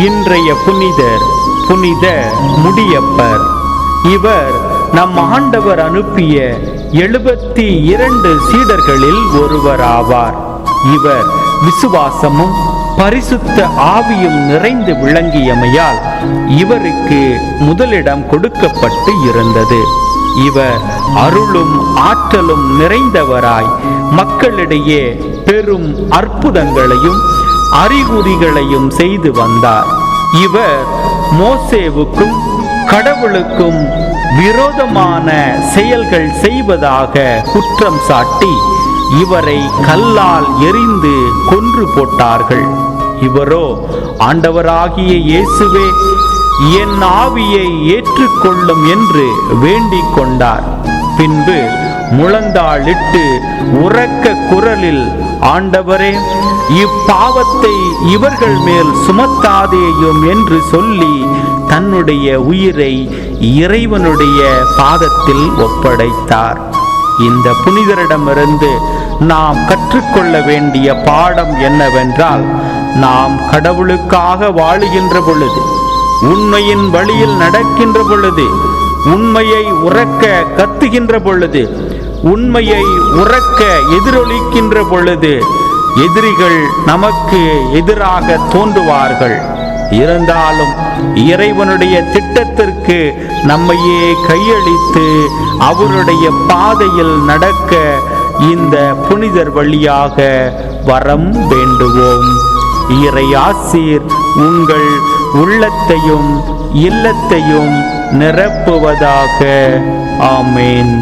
இன்றைய புனிதர் புனித முடியப்பர். இவர் நம் ஆண்டவர் அனுப்பிய 72 சீடர்களில் ஒருவராவார். இவர் விசுவாசமும் பரிசுத்த ஆவியும் நிறைந்து விளங்கியமையால் இவருக்கு முதலிடம் கொடுக்கப்பட்டு இருந்தது. இவர் அருளும் ஆற்றலும் நிறைந்தவராய் மக்களிடையே பெரும் அற்புதங்களையும் அறிகுறிகளையும் செய்து வந்தார். இவர் மோசேவுக்கும் கடவுளுக்கும் விரோதமான செயல்கள் செய்வதாக குற்றம் சாட்டி இவரை கல்லால் எறிந்து கொன்று போட்டார்கள். இவரோ, ஆண்டவராகிய இயேசுவே, என் ஆவியை ஏற்றுக்கொள்ளும் என்று வேண்டிக் கொண்டார். பின்பு முழந்தாளிட்டு உரக்க குரலில், ஆண்டவரே, இப்பாவத்தை இவர்கள் மேல் சுமத்தாதேயும் என்று சொல்லி தன்னுடைய உயிரை இறைவனுடைய பாதத்தில் ஒப்படைத்தார். இந்த புனிதரிடமிருந்து நாம் கற்றுக்கொள்ள வேண்டிய பாடம் என்னவென்றால், நாம் கடவுளுக்காக வாழுகின்ற பொழுது, உண்மையின் வழியில் நடக்கின்ற பொழுது, உண்மையை உரக்க கத்துகின்ற பொழுது, உண்மையை உரக்க எதிரொலிக்கின்ற பொழுது எதிரிகள் நமக்கு எதிராக தோன்றுவார்கள். இருந்தாலும் இறைவனுடைய திட்டத்திற்கு நம்மையே கையளித்து அவருடைய பாதையில் நடக்க இந்த புனிதர் வழியாக வரம் வேண்டுவோம். இறை ஆசீர் உங்கள் உள்ளத்தையும் இல்லத்தையும் நிரப்புவதாக. ஆமேன்.